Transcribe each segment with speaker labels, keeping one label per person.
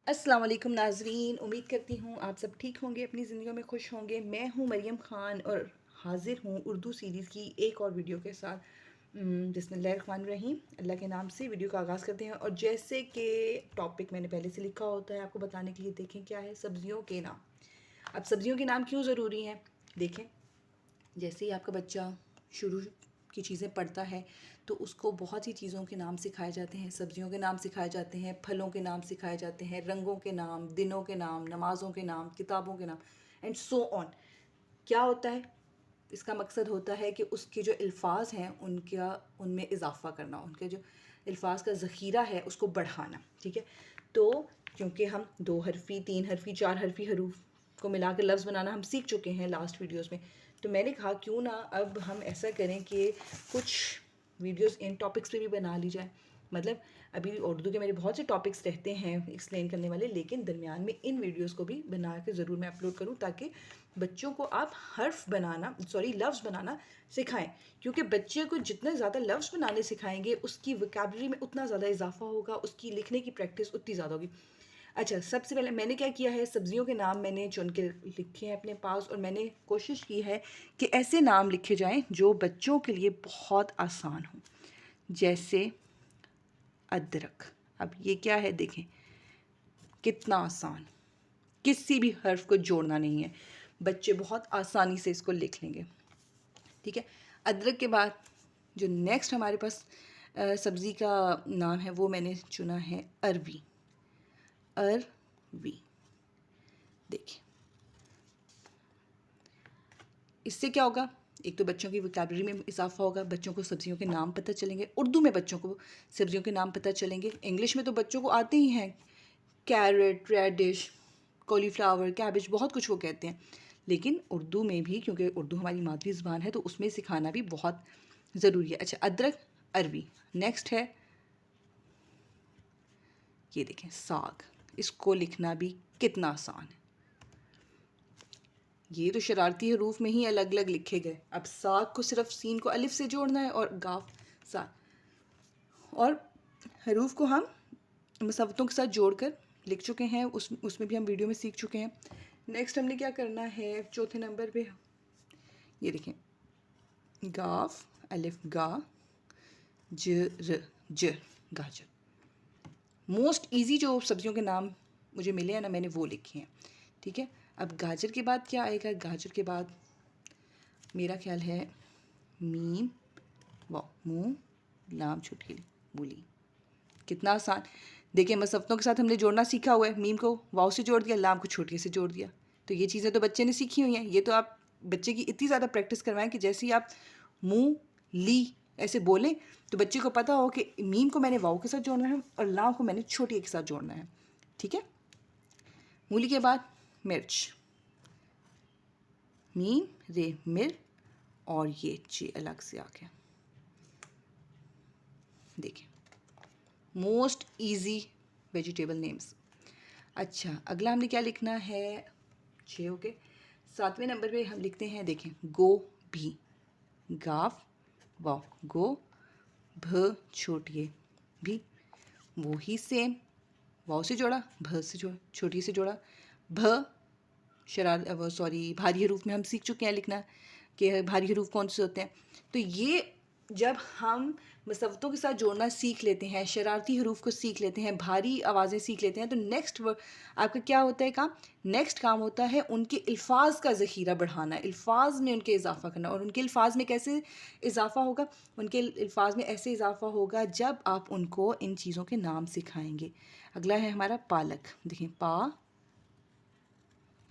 Speaker 1: अस्सलाम वालेकुम नाज़रीन, उम्मीद करती हूँ आप सब ठीक होंगे, अपनी ज़िंदगियों में खुश होंगे। मैं हूँ मरियम ख़ान और हाज़िर हूँ उर्दू सीरीज़ की एक और वीडियो के साथ। बिस्मिल्लाहिर्रहमानिर्रहीम, अल्लाह के नाम से वीडियो का आगाज़ करते हैं। और जैसे कि टॉपिक मैंने पहले से लिखा होता है आपको बताने के लिए, देखें क्या है, सब्ज़ियों के नाम। अब सब्ज़ियों के नाम क्यों ज़रूरी हैं, देखें। जैसे ही आपका बच्चा शुरू की चीज़ें पढ़ता है तो उसको बहुत सी चीज़ों के नाम सिखाए जाते हैं, सब्जियों के नाम सिखाए जाते हैं, फलों के नाम सिखाए जाते हैं, रंगों के नाम, दिनों के नाम, नमाज़ों के नाम, किताबों के नाम, एंड सो ऑन। क्या होता है, इसका मकसद होता है कि उसके जो अल्फाज हैं उनका उनमें इजाफ़ा करना, उनके जो अल्फाज का ज़ख़ीरा है उसको बढ़ाना। ठीक है, तो क्योंकि हम 2 हरफ़ी, 3 हरफ़ी, 4 हरफ़ी हरूफ को मिला के लफ्ज़ बनाना हम सीख चुके हैं लास्ट वीडियोस में, तो मैंने कहा क्यों ना अब हम ऐसा करें कि कुछ वीडियोस इन टॉपिक्स पे भी बना ली जाए। मतलब अभी उर्दू के मेरे बहुत से टॉपिक्स रहते हैं एक्सप्लेन करने वाले, लेकिन दरमियान में इन वीडियोस को भी बना के ज़रूर मैं अपलोड करूँ ताकि बच्चों को आप लफ्ज़ बनाना सिखाएं। क्योंकि बच्चे को जितने ज़्यादा लफ्ज़ बनाने सिखाएंगे उसकी वोकैबुलरी में उतना ज़्यादा इजाफा होगा, उसकी लिखने की प्रैक्टिस उतनी ज़्यादा होगी। अच्छा, सबसे पहले मैंने क्या किया है, सब्जियों के नाम मैंने चुन के लिखे हैं अपने पास, और मैंने कोशिश की है कि ऐसे नाम लिखे जाएं जो बच्चों के लिए बहुत आसान हो। जैसे अदरक। अब ये क्या है, देखें कितना आसान, किसी भी हर्फ को जोड़ना नहीं है, बच्चे बहुत आसानी से इसको लिख लेंगे। ठीक है, अदरक के बाद जो नेक्स्ट हमारे पास सब्ज़ी का नाम है वो मैंने चुना है अरवी। अरवी, देखिए इससे क्या होगा, एक तो बच्चों की वोकैबुलरी में इजाफा होगा, बच्चों को सब्जियों के नाम पता चलेंगे, उर्दू में बच्चों को सब्जियों के नाम पता चलेंगे। इंग्लिश में तो बच्चों को आते ही हैं, कैरेट, रेडिश, कॉलीफ्लावर, कैबेज, बहुत कुछ वो कहते हैं। लेकिन उर्दू में भी, क्योंकि उर्दू हमारी मादरी ज़बान है, तो उसमें सिखाना भी बहुत ज़रूरी है। अच्छा, अदरक, अरवी। नेक्स्ट है, ये देखें साग। इसको लिखना भी कितना आसान है, ये तो शरारती हरूफ में ही अलग अलग लिखे गए। अब साग को सिर्फ सीन को अलिफ से जोड़ना है और गाफ साग, और हरूफ को हम मसवतों के साथ जोड़कर लिख चुके हैं, उसमें भी हम वीडियो में सीख चुके हैं। नेक्स्ट हमने क्या करना है, चौथे नंबर पे ये देखें, गाफ, अलिफ गा, ज, गाजर। मोस्ट इजी जो सब्जियों के नाम मुझे मिले हैं ना, मैंने वो लिखे हैं। ठीक है, अब गाजर के बाद क्या आएगा, गाजर के बाद मेरा ख्याल है मीम, वाओ, मुँह, लाम छोटी बोली। कितना आसान, देखिए मसफ्तों के साथ हमने जोड़ना सीखा हुआ है, मीम को वाव से जोड़ दिया, लाम को छोटी से जोड़ दिया। तो ये चीज़ें तो बच्चे ने सीखी हुई हैं। ये तो आप बच्चे की इतनी ज़्यादा प्रैक्टिस करवाएं कि जैसे ही आप मुँह ली ऐसे बोलें तो बच्चे को पता हो कि मीम को मैंने वाव के साथ जोड़ना है और लाम को मैंने छोटी के साथ जोड़ना है। ठीक है, मूली के बाद मिर्च, मीम रे मिर, और ये चे अलग से आ गया। देखिए मोस्ट इजी वेजिटेबल नेम्स। अच्छा, अगला हमने क्या लिखना है, 6 हो गए। 7वें नंबर पे हम लिखते हैं, देखें गोभी, गाफ, वाव, गो, भ छोटी भी, वो ही सेम, वाव से जोड़ा, भ से जोड़ा, छोटी से जोड़ा, भ भारी हरूफ में हम सीख चुके हैं लिखना कि भारी हरूफ कौन से होते हैं। तो ये जब हम मसवतों के साथ जोड़ना सीख लेते हैं, शरारती हरूफ को सीख लेते हैं, भारी आवाज़ें सीख लेते हैं, तो नेक्स्ट आपका क्या होता है काम, नेक्स्ट काम होता है उनके अल्फाज का ज़ख़ीरा बढ़ाना, अल्फाज में उनके इजाफ़ा करना। और उनके अल्फाज में कैसे इजाफ़ा होगा, उनके अल्फाज में ऐसे इजाफ़ा होगा जब आप उनको इन चीज़ों के नाम सिखाएंगे। अगला है हमारा पालक, देखें पा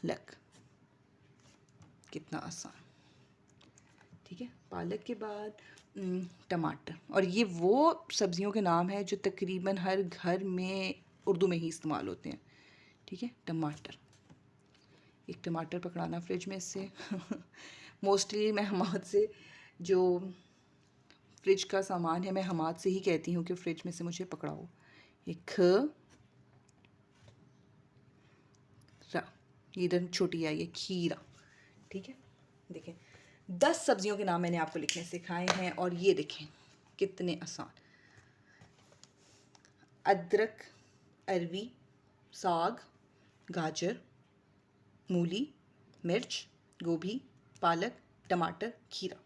Speaker 1: लक, कितना आसान। ठीक है, पालक के बाद टमाटर, और ये वो सब्जियों के नाम हैं जो तकरीबन हर घर में उर्दू में ही इस्तेमाल होते हैं। ठीक है, टमाटर, एक टमाटर पकड़ाना फ्रिज में से मोस्टली मैं हमाद से, जो फ्रिज का सामान है मैं हमाद से ही कहती हूँ कि फ्रिज में से मुझे पकड़ाओ। एक इधर छोटी आई है खीरा। ठीक है, देखें 10 सब्जियों के नाम मैंने आपको लिखने सिखाए हैं, और ये देखें कितने आसान। अदरक, अरवी, साग, गाजर, मूली, मिर्च, गोभी, पालक, टमाटर, खीरा।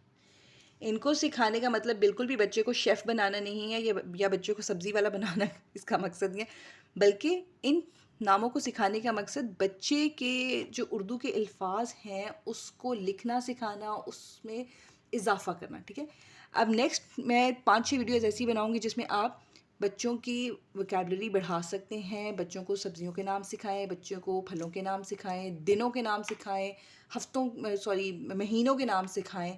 Speaker 1: इनको सिखाने का मतलब बिल्कुल भी बच्चे को शेफ़ बनाना नहीं है या बच्चे को सब्ज़ी वाला बनाना इसका मकसद नहीं है, बल्कि इन नामों को सिखाने का मकसद बच्चे के जो उर्दू के अल्फाज हैं उसको लिखना सिखाना, उसमें इजाफ़ा करना। ठीक है, अब नेक्स्ट मैं 5-6 वीडियोज़ ऐसी बनाऊँगी जिसमें आप बच्चों की वोकैबुलरी बढ़ा सकते हैं, बच्चों को सब्जियों के नाम सिखाएं, बच्चों को फलों के नाम सिखाएं, दिनों के नाम सिखाएं, महीनों के नाम सिखाएं।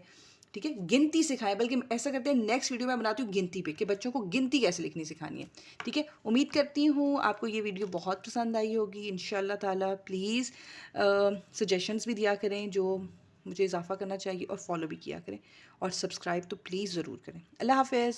Speaker 1: ठीक है, गिनती सिखाएं। बल्कि ऐसा करते हैं, नेक्स्ट वीडियो मैं बनाती हूँ गिनती पे कि बच्चों को गिनती कैसे लिखनी सिखानी है। ठीक है, उम्मीद करती हूँ आपको ये वीडियो बहुत पसंद आई होगी। इंशाल्लाह ताला प्लीज़ सजेशंस भी दिया करें जो मुझे इजाफ़ा करना चाहिए, और फॉलो भी किया करें, और सब्सक्राइब तो प्लीज़ ज़रूर करें। अल्लाह हाफ़िज़।